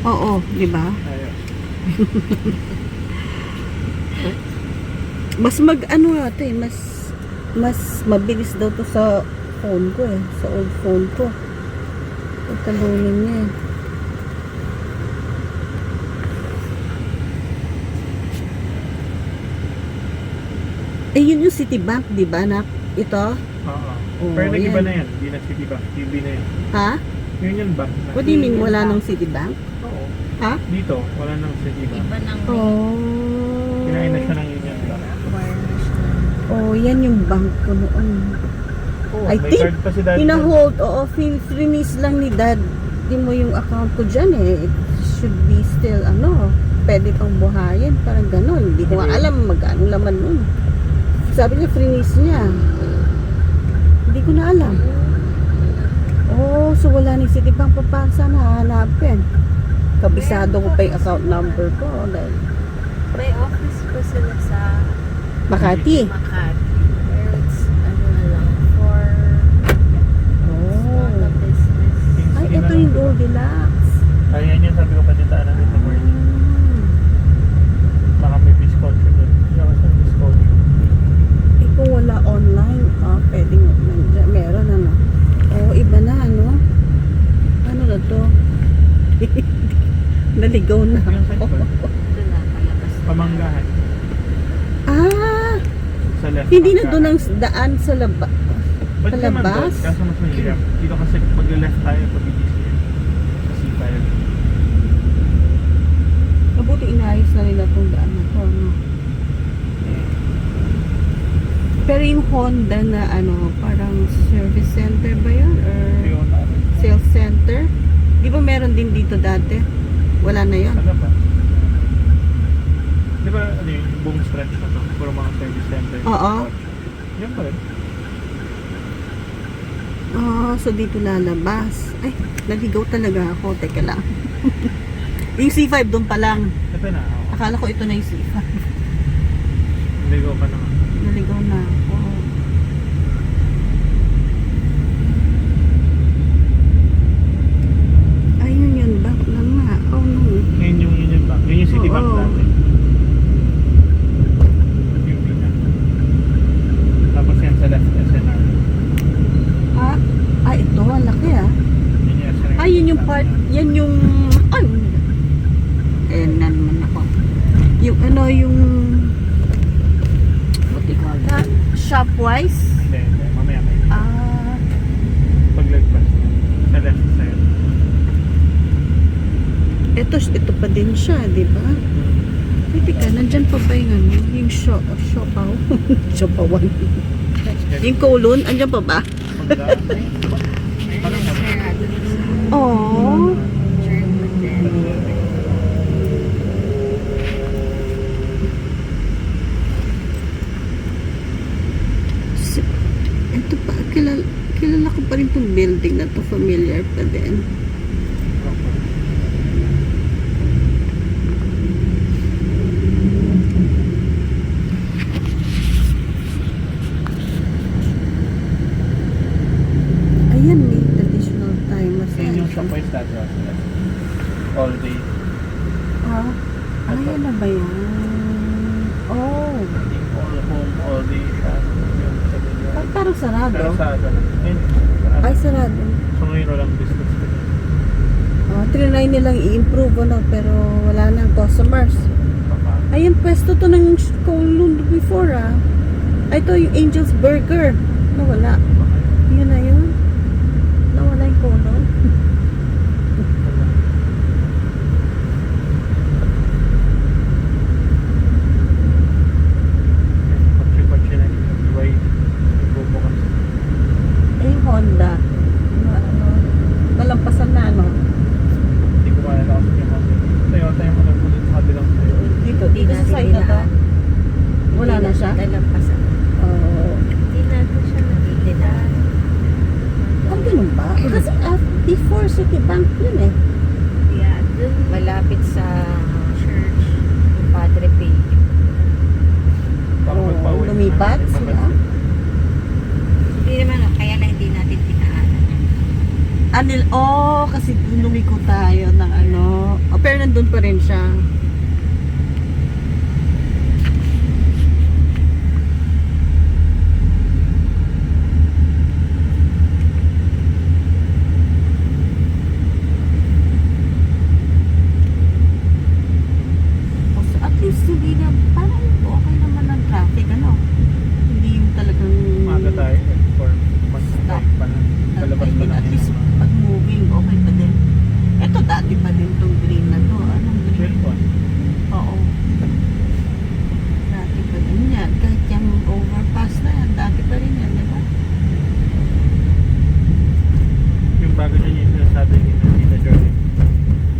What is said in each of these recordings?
Oo, di ba? Ayun. Mas mas mabilis daw to sa phone ko eh. Sa old phone ko. Talunin niya eh. Eh, yun yung Citibank, di ba, nak? Ito? Oo. Oo, Pero nag-iba yan. na yan. Hindi na Citibank. TB na yan. Ha? Yun yung bank na. What do you mean, wala nang Citibank? Oo. Ha? Dito, wala nang Citibank. Iba nang Oh. Kinain na siya ng Union Bank. acquire na siya. Oh, yan yung bank ko noon. Oo, I may think, card pa si Daddy. Hina-hold, oo, freeze lang ni Dad. Di mo yung account ko dyan eh. It should be still, pwede kang buhayin. Parang ganon. Hindi ko nga alam magkano laman nun. Sabi niya, freeze niya. Hindi ko na alam. Oh, so wala ni Citibank pa paano sana hahanapin. Kabisado ko pa yung account number ko. Dahil May office pa sila sa Makati. Makati. Pero it's, na lang, for Oh. small business. Ay, ito yung Goldilocks. Ayan yun, sabi ko pa dito na dito mo. Ah. Baka may biscocho doon. Hindi ako sa biscocho. Eh, kung wala online, pwedeng nandiyan. Meron, Oo, iba na, Ano na to? Naligaw na Yung sa ako. likod, Ito na, palabas na. Pamanggahan. Ah! Sa left. Hindi na pagka- doon ang daan sa laba. Pwede naman doon, labas? kaso mas mahirap. Dito kasi mag-left tayo pag BDC. Kasi tayo. Mabuti inayos na nila itong daan na to, Pero yung Honda na parang service center ba yun? Or sales center? Di ba meron din dito dati? Wala na yun? Sa labas. Di ba yung buong stretch na to? Puro mga service center. Oo. Yan pa rin. So dito lalabas. Ay, naligaw talaga ako. Teka lang. Yung C5 doon pa lang. Ito na. Oh. Akala ko ito na yung C5. Ligaw pa naman. Naligaw na ako. Ayun yun. Back na nga. Oh no. Ngayon yung Union Bank. Yun yung Citibank Oo. dati. Yung pina. Tapos yan sa left SNR. Ha? Ito. Ang laki Yun yung SNR. Yun yung part. Yan yung... Ay! Na naman ako. Yung yung... What do you call that? Shopwise? Hindi. Mamaya may. Paglagpas. Sa left side. Ito pa din siya, di ba? Pwede ka, nandyan pa ba yung Siopaw? Siopawan. Yung Kowloon, andyan pa ba? Parang Oh. Ito pa, kilala ko pa rin itong building na to, familiar pa din. Ayan, may traditional time na sa yun yung Shopwise dati. All day. Ayan na ba yan? Oh, All home, all day. Yung sabi niya. parang sarado. Pero sa ano. Ayun. Ay, sarado. So ngayon walang business ko. Trinay nilang i-improve, pero wala nang customers. Ayan, pwesto to ng Kowloon before, Ay, ito yung Angel's Burger. Nawala. Yun na yun. Nawala yung Kowloon. Patsi-patsi na yung way. Bubukas. Yung Honda. Malampasan na, Hindi ko maalala kasi yung mga Toyota yung mga pulit sa kabilang sa'yo. Dito sa side na to. Wala na siya? Dalampasan. Oo. Hindi natin siya natitinaan. Ang ganun ba? Kasi before Citibank yun eh. Yeah, dun malapit sa church. Padre Pio. Parang Oo, magpauwi na. lumipat sila. Hindi naman, kaya na hindi natin tinaanan. Kasi lumiko tayo ng nandun pa rin siya. O, so at least hindi na, parang okay naman ang traffic, ano? Hindi yung talagang Umaga tayo eh. For mag-stop pa na. Palabas pa lang at least yun. pag moving, okay pa din. Ito dati pa din tong green na to. Anong green? Chill po. Oo. Dati pa din yan. Kahit yung overpass na yan, dati pa rin yan, di ba? Yung bago niya yung sinasabi ni Tita Jory.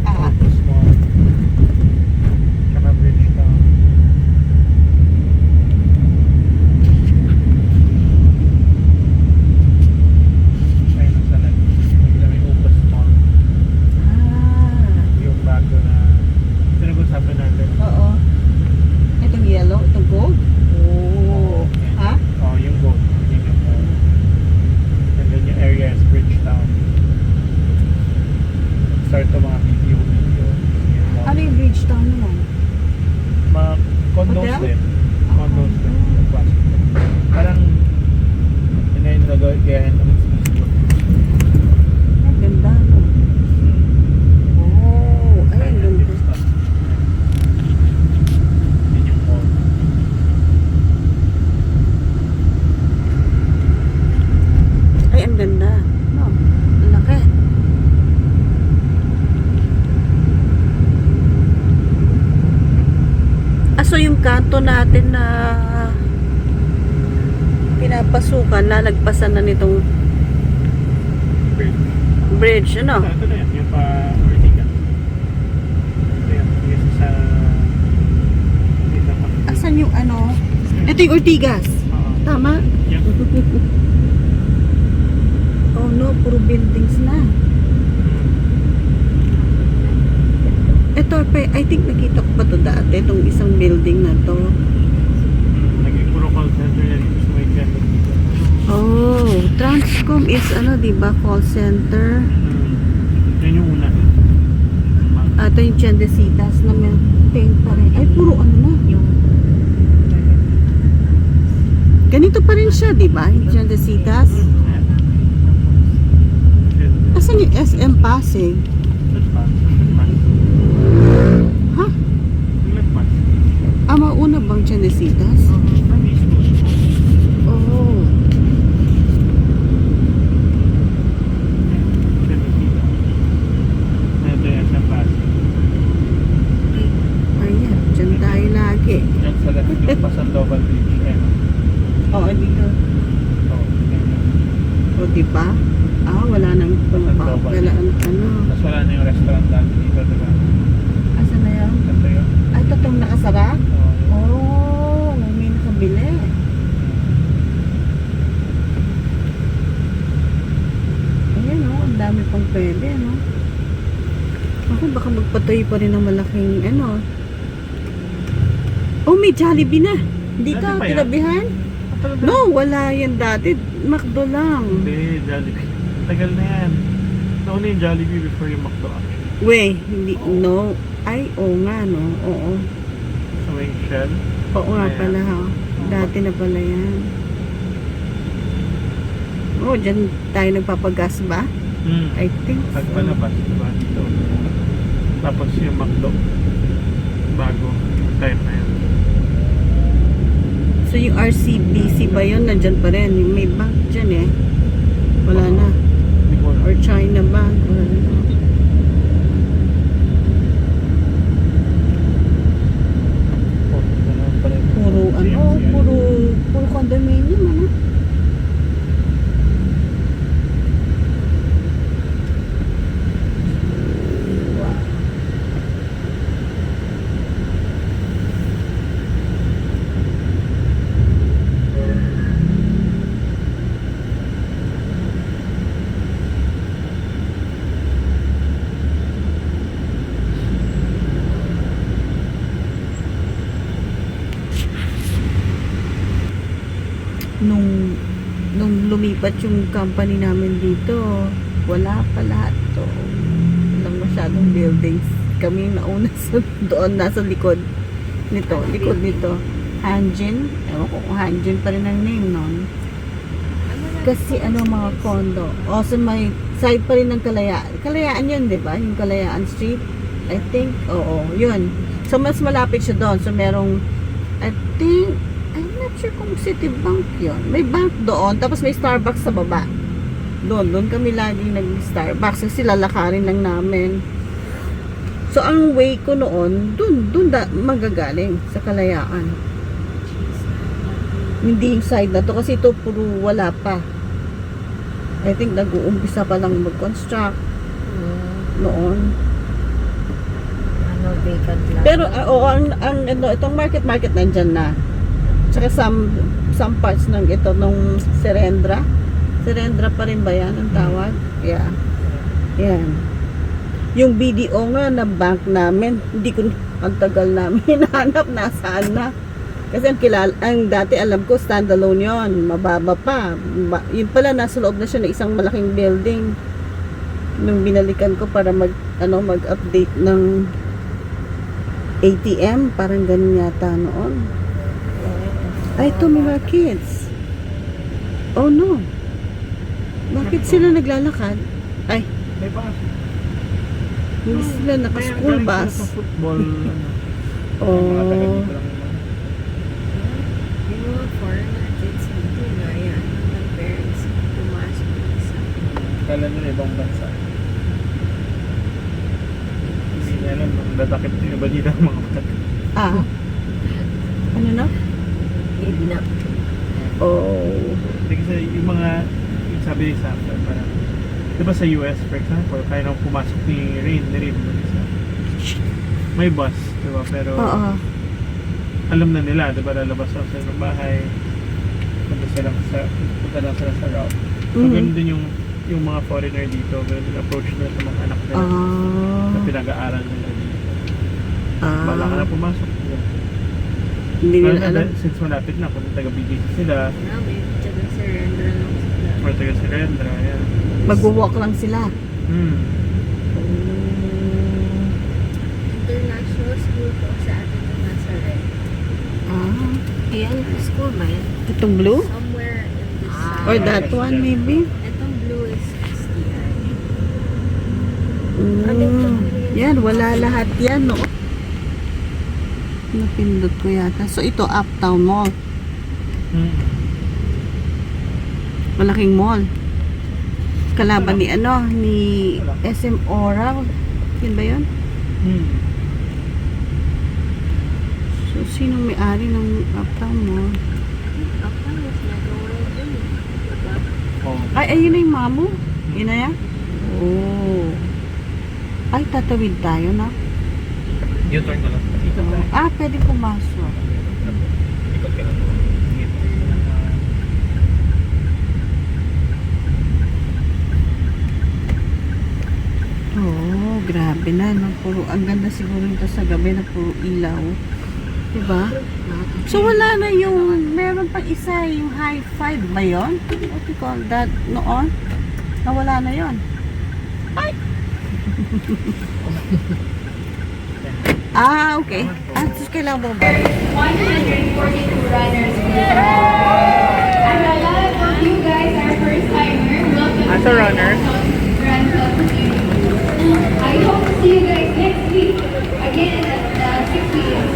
Ah, Focus mo. Tsaka bridge town. Ayun ang salag. Yung may Opus Mall. Yung bago na pinag-usapan natin. Oo. Itong yellow, itong gold. Oh. Yan. Ha? Oo, yung gold. Yun yung mall. And then yung area is Bridgetown. Start to mga video. Yung mall. Ano yung Bridgetown na yan? Mga condos Hotel? din. Condos din. Yung plastic. Parang yun na yung nagagayahan ng Facebook. Ay, ganda, no? Oh, ay, ang ganda. Yun yung mall. Ay, ang ganda. No, ang laki. So yung kanto natin na pinapasukan, lalagpasan na nitong Bridge. bridge, ano? Ito na yan. Yung pa Ortigas. Ito yan. Yung sa dito pa. Asan yung ano? Ito yung Ortigas. Oo. Tama? Yan. Oh no, puro buildings na. Ito, I think nakita ko pa to dati, itong isang building na to. Naging puro call center yan dito sa may Quezon dito. Oh, Transcom is ano, di ba, call center. Yan yung una. Ito yung Chandesitas na maintain pa rin. Ay, puro ano na. Ganito pa rin siya, di ba? Yung Chandesitas. Asan yung SM Pasig? Ha? Ah, mauna bang Chandesitas? Oh. Ayan, dyan tayo lagi. Yan sa left yung Pasandoval Beach. Ayan. Oo, dito. Oh, ganyan. O, di ba? Ah, wala nang wala nang ano. Tapos wala na yung restaurant dati dito, diba? Asan na yan? Ito yun. Ay, totoong nakasara? Oh, Oh, may nakabili. Ayan o, ang dami pang pwede, no? Ako, baka magpatuloy pa rin ng malaking, ano. Oh, may Jollibee na. Dito, Dati pa yan? tinabihan? No, wala yan dati. McDo lang. Hindi, Jollibee. Tagal na yan. Nauna yung Jollibee before yung McDo actually. We, hindi, no. Ay, oo nga, no? Oo. Sa may Shell. Oo nga Ayan. pala, ha? Dati na pala yan. Oh, dyan tayo nagpapagas ba? I think so. Pagpalabas, diba? Dito. Tapos yung McDo. Bago. Yung time na yan. So yung RCBC ba yun? Nandyan pa rin. Yung may bank dyan eh. Wala na. Hindi ko Or alam. China Bank. Wala na. Puro ano, puro condominium ano. Nung lumipat yung company namin dito, wala pa lahat to. Walang masyadong buildings kami nauna sa, doon, nasa likod nito. Likod nito. Hanjin. Ewan ko kung Hanjin pa rin ang name nun. Kasi ano mga condo. Also may side pa rin ng Kalayaan. Kalayaan yun, di ba? Yung Kalayaan Street. I think, oo, yun. So mas malapit siya doon. So merong, I think, I'm not sure kung Citibank yun. May bank doon, tapos may Starbucks sa baba. Doon kami laging nag-Starbucks kasi lalakarin lang namin. So ang way ko noon, doon magagaling sa Kalayaan. Hindi yung side na to kasi ito puro wala pa. I think nag-uumpisa pa lang mag-construct noon. Ano, vacant lang. Pero itong market nandyan na. Tsaka some parts ng ito nung Serendra pa rin ba yan ang tawag? Yeah. Yan. Yung BDO nga na bank namin, hindi ko ang tagal namin hinahanap nasaan na. Kasi ang dati alam ko standalone yon, mababa pa. Yun pala nasa loob na siya ng isang malaking building. Nung binalikan ko para mag-update ng ATM, parang ganun yata noon. Ay, ito may mga kids. Oh no. Bakit sila naglalakad? Ay, May bus. hindi sila naka-school Galing sila bus. sa football. Mga Oh. taga dito lang naman. Yung mga foreigner kids dito na yan, ng parents, pumasok sa Kala nila ibang bansa. Hindi niya alam ang dadakip nila ba dito ang mga bata. Ah. Ano na? Ibinap. Oh. Kasi yung mga, yung sabi ni Sam, parang, diba sa US, for example, kaya nang pumasok ni Rain, may bus, diba? Pero, Oo. alam na nila, diba? Lalabas sa ng bahay, punta lang sila sa route. So, Mhm. ganun din yung mga foreigner dito, ganun din approach nila sa mga anak nila na Ah. pinag-aaral nila dito. Ah. Bala ka na pumasok. Hindi Well, nila alam. since malapit na, kung taga-BGC sila, Namin, tsaka surrender lang sila. or taga-Serendra, yan. Mag-walk lang sila. International school po sa atin na nasa red. Ah. Ayan, school ba yan? Itong blue? Somewhere in this side. Or that one maybe? Itong blue is STI. Yan, wala lahat yan, no? Napindot ko yata. So, ito, Uptown Mall. Malaking mall. Kalaban ni SM Oral. Yun ba yun? So, sinong may-ari ng Uptown Mall? Apa, mas nagawa dun. Oh. Ay, ayun na yung mamo. Yun na yan? Oh. Ay, tatawid tayo na. U-turn ko lang. Ikot tayo. Ah, pwede pumasok. Ikot ka lang. Oh, grabe na, no? Puro, ang ganda siguro nito sa gabi na puro ilaw. Diba? So, wala na yung, meron pang isa, yung high five ba yun? What you call that noon? Nawala na yun. Ay! Ah, okay. Ah, so kailangan mo ba? 142 runners. And a lot of you guys are first timer. Welcome As a runner, Grand Club community. I hope to see you guys next week again at 6 p.m.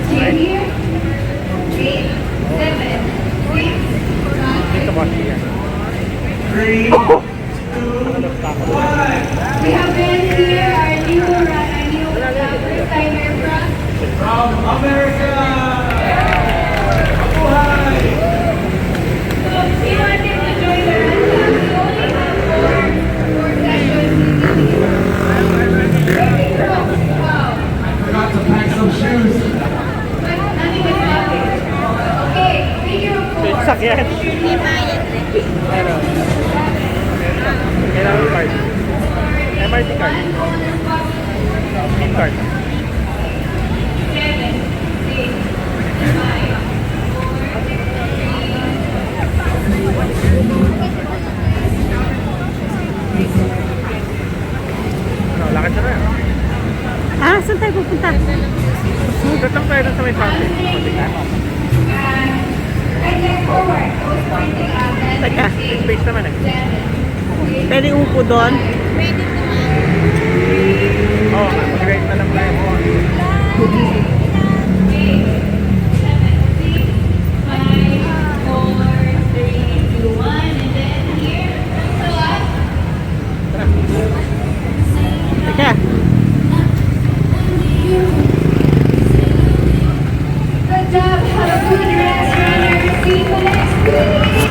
See you here. 8, 7, 6, dito ko siya. We have been here, our new first timer from America. So, if you wanted to join the run, we only have four sessions. Wow. Forgot to pack some shoes. But nothing is happening. Okay, figure of 4. Sakyan. Ano? Kailangan card. MRT card. SIM card. 7, 6, 5, 4, 3, Ano, lakad na rin. Ah, saan tayo pupunta? Doon lang tayo sa may fountain. Right there forward. Those pointing out that Teka, Space naman eh. pwede upo doon? Oo, mag-rate na lang tayo. Teka. Good job. Have a good rest, runners. See you next week.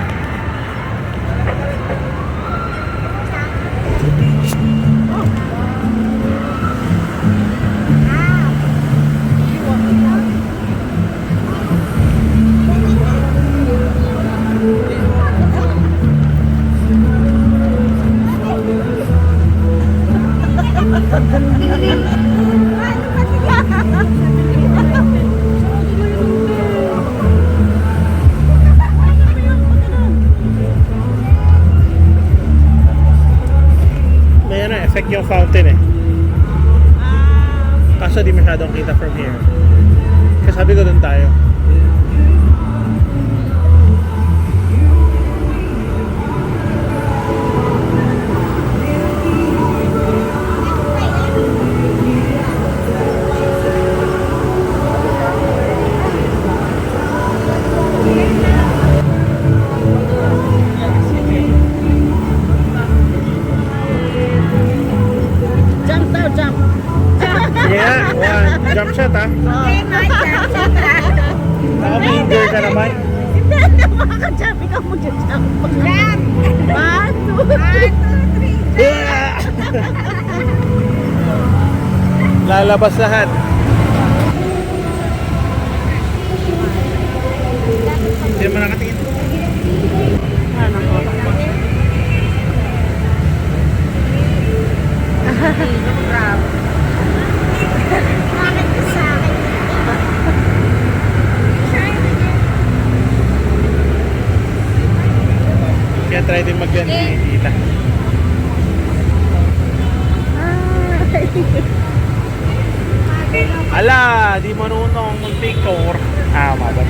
May ano, effect yung fountain eh. Kaso di masyadong kita from here. Kaya sabi ko doon tayo. Jump daw, jump. Sige nga, one, jump shot ha. Naka-finger ka naman. Hindi, makaka-jump. Ikaw mag-jump. Jump! 1, 2, 3. Lalabas lahat. Hindi mo nakatingin. Ano ko? Kaya try din mag-kita. Ala, di marunong mag-picture. Ah, mabat.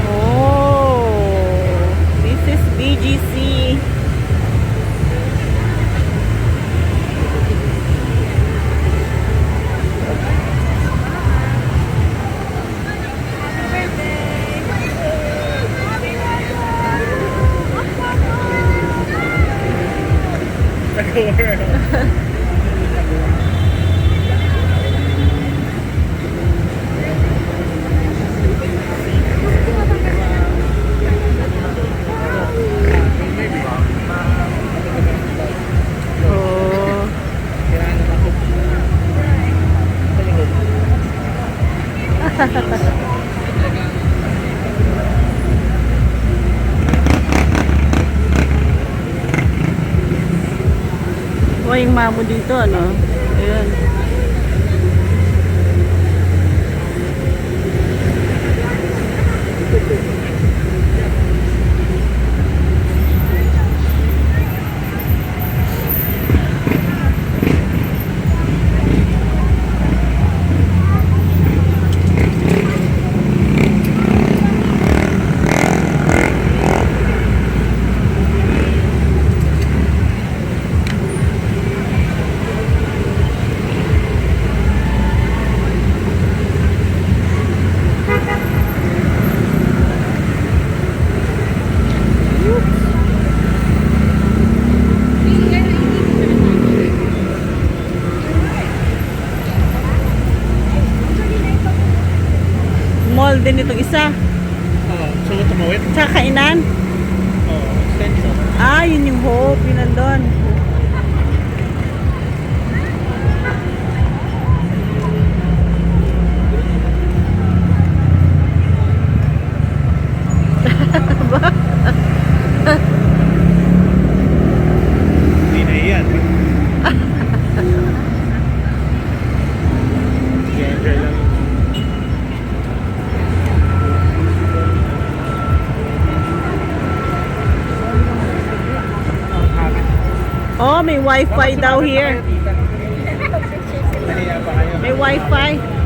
Oh, this is BGC. Oh, oh, yung mamo dito, ano? Ayan. Mall din itong isa. Oo, so tumawid. Sa kainan. Oo, extension. Ah, yun yung Hope. Yun nandun. Hindi na iyan. Enjoy lang. Habit Oh, may wifi daw here. Dali pa kayo. May wifi.